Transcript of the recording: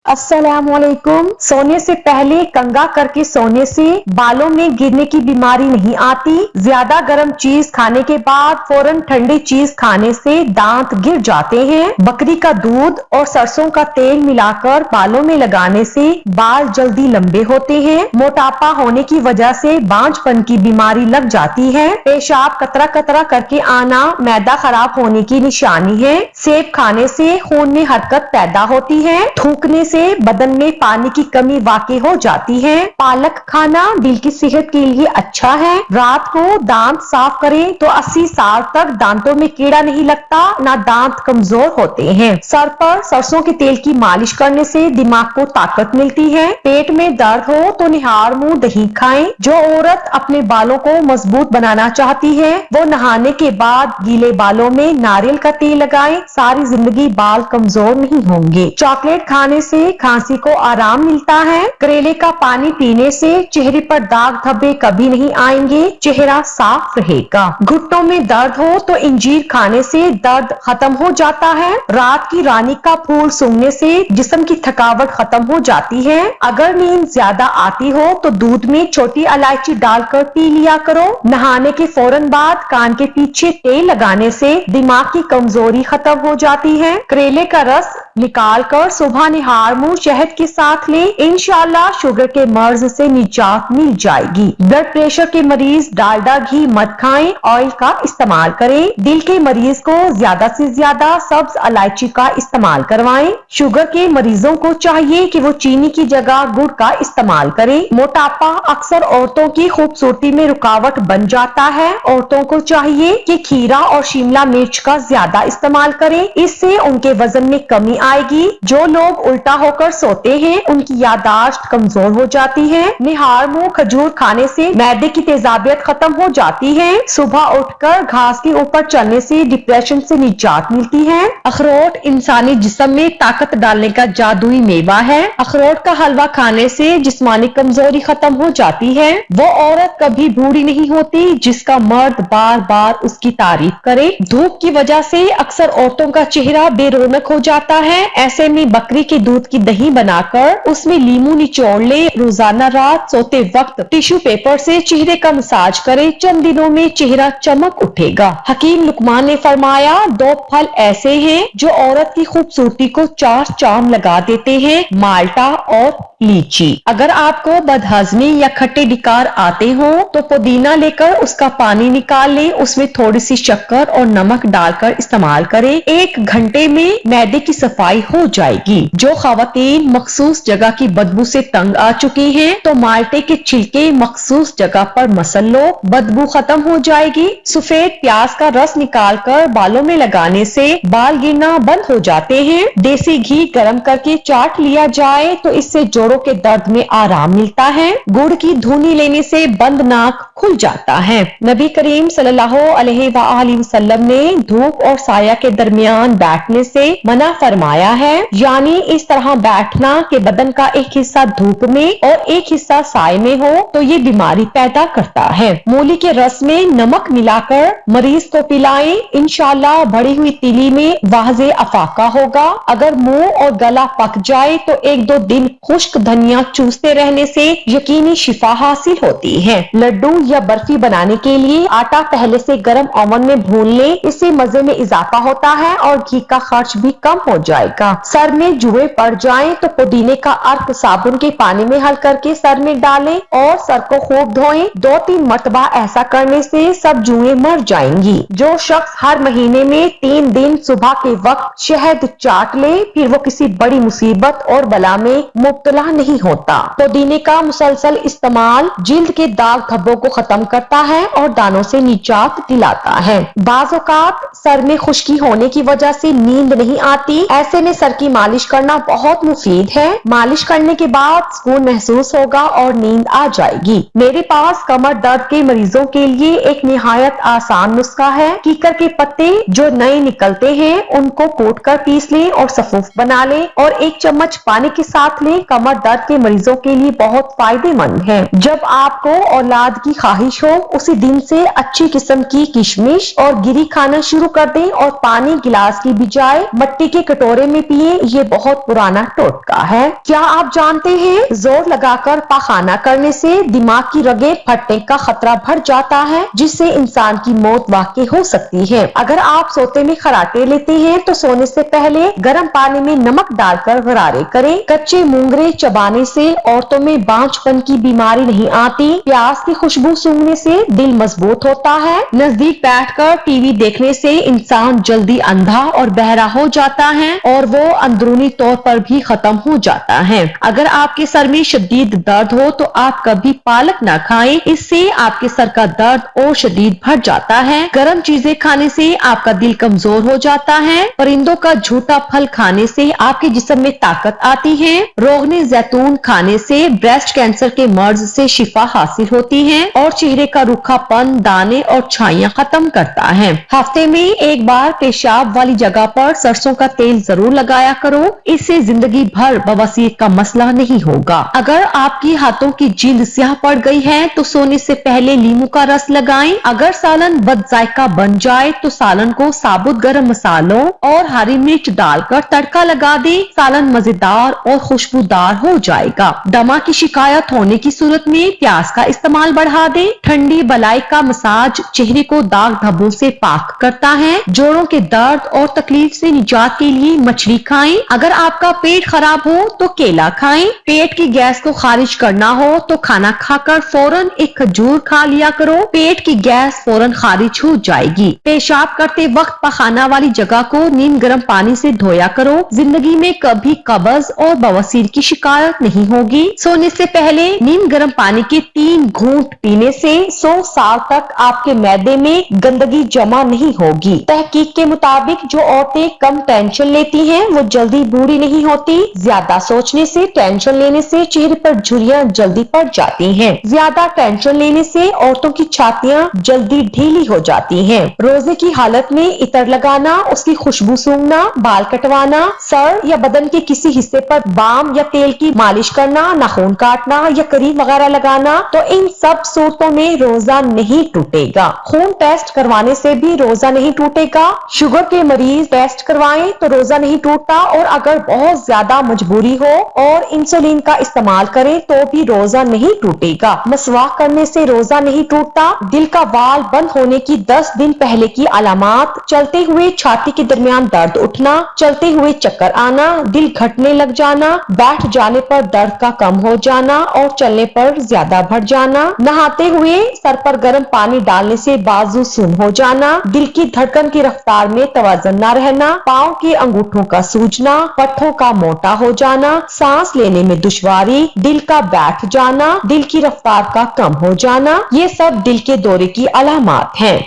अस्सलाम वालेकुम। सोने से पहले कंघा करके सोने से बालों में गिरने की बीमारी नहीं आती। ज्यादा गर्म चीज खाने के बाद फौरन ठंडी चीज खाने से दांत गिर जाते हैं। बकरी का दूध और सरसों का तेल मिलाकर बालों में लगाने से बाल जल्दी लंबे होते हैं। मोटापा होने की वजह से बांझपन की बीमारी लग जाती है। पेशाब कतरा कतरा करके आना मैदा खराब होने की निशानी है। सेब खाने से खून में हरकत पैदा होती है। थूकने से बदन में पानी की कमी वाकई हो जाती है। पालक खाना दिल की सेहत के लिए अच्छा है। रात को दांत साफ करें तो 80 साल तक दांतों में कीड़ा नहीं लगता, ना दांत कमजोर होते हैं। सर पर सरसों के तेल की मालिश करने से दिमाग को ताकत मिलती है। पेट में दर्द हो तो निहार मुंह दही खाएं। जो औरत अपने बालों को मजबूत बनाना चाहती है वो नहाने के बाद गीले बालों में नारियल का तेल लगाएं। सारी जिंदगी बाल कमजोर नहीं होंगे। चॉकलेट खाने से खांसी को आराम मिलता है। करेले का पानी पीने से चेहरे पर दाग धब्बे कभी नहीं आएंगे, चेहरा साफ रहेगा। घुटनों में दर्द हो तो इंजीर खाने से दर्द खत्म हो जाता है। रात की रानी का फूल सूंघने से जिस्म की थकावट खत्म हो जाती है। अगर नींद ज्यादा आती हो तो दूध में छोटी इलायची डालकर पी लिया करो। नहाने के फौरन बाद कान के पीछे तेल लगाने से दिमाग की कमजोरी खत्म हो जाती है। करेले का रस निकाल कर सुबह निहार मुंह शहद के साथ ले, इंशाल्लाह शुगर के मर्ज से निजात मिल जाएगी। ब्लड प्रेशर के मरीज डालडा घी मत खाएं, ऑयल का इस्तेमाल करें। दिल के मरीज को ज्यादा से ज्यादा सब्ज इलायची का इस्तेमाल करवाएं। शुगर के मरीजों को चाहिए कि वो चीनी की जगह गुड़ का इस्तेमाल करें। मोटापा अक्सर औरतों की खूबसूरती में रुकावट बन जाता है। औरतों को चाहिए कि खीरा और शिमला मिर्च का ज्यादा इस्तेमाल करें, इससे उनके वजन में कमी आएगी। जो लोग उल्टा होकर सोते हैं उनकी यादाश्त कमजोर हो जाती है। निहार मुंह खजूर खाने से मैदे की तेजाबियत खत्म हो जाती है। सुबह उठकर घास के ऊपर चलने से डिप्रेशन से निजात मिलती है। अखरोट इंसानी जिस्म में ताकत डालने का जादुई मेवा है। अखरोट का हलवा खाने से जिस्मानी कमजोरी खत्म हो जाती है। वो औरत कभी बूढ़ी नहीं होती जिसका मर्द बार बार उसकी तारीफ करे। धूप की वजह से अक्सर औरतों का चेहरा बेरौनक हो जाता है। ऐसे में बकरी के दूध की दही बनाकर उसमें लीमू निचोड़ ले। रोजाना रात सोते वक्त टिश्यू पेपर से चेहरे का मसाज करे। चंद दिनों में चेहरा चमक उठेगा। हकीम लुकमान ने फरमाया, 2 फल ऐसे हैं जो औरत की खूबसूरती को 4 चांद लगा देते हैं, माल्टा और लीची। अगर आपको बदहजमी या खट्टे डिकार आते हो तो पुदीना लेकर उसका पानी निकाल लें, उसमें थोड़ी सी शक्कर और नमक डालकर इस्तेमाल करें। 1 घंटे में मैदे की सफाई हो जाएगी। जो खवातीन मखसूस जगह की बदबू से तंग आ चुकी हैं तो माल्टे के छिलके मखसूस जगह पर मसल लो, बदबू खत्म हो जाएगी। सफेद प्याज का रस निकालकर बालों में लगाने से बाल गिरना बंद हो जाते हैं। देसी घी गरम करके चाट लिया जाए तो इससे जोड़ों के दर्द में आराम मिलता है। गुड़ की धुनी लेने से बंद नाक खुल जाता है। नबी करीम सल्लल्लाहु अलैहि वसल्लम ने धूप और साया के दरमियान बैठने से मना फरमाया है, यानी इस तरह बैठना कि बदन का एक हिस्सा धूप में और एक हिस्सा साए में हो तो ये बीमारी पैदा करता है। मूली के रस में नमक मिलाकर मरीज को पिलाएं, इंशाल्लाह बढ़ी हुई तीली में वाज़े अफाका होगा। अगर मुंह और गला पक जाए तो 1-2 दिन खुश्क धनिया चूसते रहने से यकीनी शिफा हासिल होती है। लड्डू या बर्फी बनाने के लिए आटा पहले से गर्म ओवन में भून ले, इससे मजे में इजाफा होता है और घी का खर्च भी कम हो जाएगा। सर में जुए पड़ जाएं तो पुदीने का अर्क साबुन के पानी में हल करके सर में डालें और सर को खूब धोएं। 2-3 मरतबा ऐसा करने से सब जुए मर जाएंगी। जो शख्स हर महीने में 3 दिन सुबह के वक्त शहद चाट ले फिर वो किसी बड़ी मुसीबत और बला में मुब्तला नहीं होता। पुदीने का मुसलसल इस्तेमाल जिल्द के दाग धब्बों को खत्म करता है और दानों से निजात दिलाता है। बाज़ औक़ात सर में खुश्की होने की वजह से नींद नहीं आती, ऐसे में सर की मालिश करना बहुत मुफीद है। मालिश करने के बाद सुकून महसूस होगा और नींद आ जाएगी। मेरे पास कमर दर्द के मरीजों के लिए एक निहायत आसान नुस्खा है। कीकर के पत्ते जो नए निकलते हैं उनको कूट कर पीस लें और सफूफ बना लें और 1 चम्मच पानी के साथ लें। कमर दर्द के मरीजों के लिए बहुत फायदेमंद है। जब आपको औलाद की ख्वाहिश हो उसी दिन से अच्छी किस्म की किशमिश और गिरी खाना शुरू कर दें और पानी गिलास की बजाय मट्टी के कटोरे में पिए। ये बहुत पुरानी पुराना टोटका है। क्या आप जानते हैं जोर लगाकर पाखाना करने से दिमाग की रगें फटने का खतरा बढ़ जाता है, जिससे इंसान की मौत वाकई हो सकती है। अगर आप सोते में खराटे लेते हैं तो सोने से पहले गर्म पानी में नमक डालकर गरारे करें। कच्चे मूंगरे चबाने से औरतों में बांझपन की बीमारी नहीं आती। प्याज की खुशबू सूंघने से दिल मजबूत होता है। नजदीक बैठकर टीवी देखने से इंसान जल्दी अंधा और बहरा हो जाता है और वो अंदरूनी तौर पर भी खत्म हो जाता है। अगर आपके सर में शदीद दर्द हो तो आप कभी पालक ना खाएं, इससे आपके सर का दर्द और शदीद बढ़ जाता है। गर्म चीजें खाने से आपका दिल कमजोर हो जाता है। परिंदों का झूठा फल खाने से आपके जिस्म में ताकत आती है। रोगने जैतून खाने से ब्रेस्ट कैंसर के मर्ज से शिफा हासिल होती है और चेहरे का रूखापन, दाने और छाइयां खत्म करता है। हफ्ते में एक बार पेशाब वाली जगह पर सरसों का तेल जरूर लगाया करो, इससे जिंदगी भर बवासीर का मसला नहीं होगा। अगर आपकी हाथों की जिल्द स्याह पड़ गई है तो सोने से पहले नींबू का रस लगाएं। अगर सालन बदजायका बन जाए तो सालन को साबुत गरम मसालों और हरी मिर्च डालकर तड़का लगा दे। सालन मजेदार और खुशबूदार हो जाएगा। दमा की शिकायत होने की सूरत में प्याज का इस्तेमाल बढ़ा दे। ठंडी बलाई का मसाज चेहरे को दाग धब्बों से पाक करता है। जोड़ों के दर्द और तकलीफ से निजात के लिए मछली खाएं। अगर आपका पेट खराब हो तो केला खाएं। पेट की गैस को खारिज करना हो तो खाना खाकर फौरन एक खजूर खा लिया करो। पेट की गैस फौरन खारिज हो जाएगी। पेशाब करते वक्त पखाना वाली जगह को नीम गर्म पानी से धोया करो। जिंदगी में कभी कब्ज और बवासीर की शिकायत नहीं होगी। सोने से पहले नीम गर्म पानी के 3 घूंट पीने से 100 साल तक आपके मैदे में गंदगी जमा नहीं होगी। तहकीक के मुताबिक जो औरतें कम टेंशन लेती हैं वो जल्दी बूढ़ी नहीं होती। ज्यादा सोचने से, टेंशन लेने से चेहरे पर झुर्रियां जल्दी पड़ जाती हैं। ज्यादा टेंशन लेने से औरतों की छातियां जल्दी ढीली हो जाती हैं। रोजे की हालत में इतर लगाना, उसकी खुशबू सूंघना, बाल कटवाना, सर या बदन के किसी हिस्से पर बाम या तेल की मालिश करना, नाखून काटना या क्रीम वगैरह लगाना, तो इन सब सूरतों में रोजा नहीं टूटेगा। खून टेस्ट करवाने से भी रोजा नहीं टूटेगा। शुगर के मरीज टेस्ट करवाएं तो रोजा नहीं टूटता, और अगर बहुत ज्यादा मजबूरी हो और इंसुलिन का इस्तेमाल करें तो भी रोजा नहीं टूटेगा। मसवाक करने से रोजा नहीं टूटता। दिल का वाल बंद होने की 10 दिन पहले की अलामात: चलते हुए छाती के दरमियान दर्द उठना, चलते हुए चक्कर आना, दिल घटने लग जाना, बैठ जाने पर दर्द का कम हो जाना और चलने पर ज्यादा बढ़ जाना, नहाते हुए सर पर गर्म पानी डालने से बाजू सुन हो जाना, दिल की धड़कन की रफ्तार में तवाज़ुन न रहना, पाँव के अंगूठों का सूजना, पट्टों का मोटा हो जाना, सांस लेने में दुश्वारी, दिल का बैठ जाना, दिल की रफ्तार का कम हो जाना, ये सब दिल के दौरे की अलामात हैं।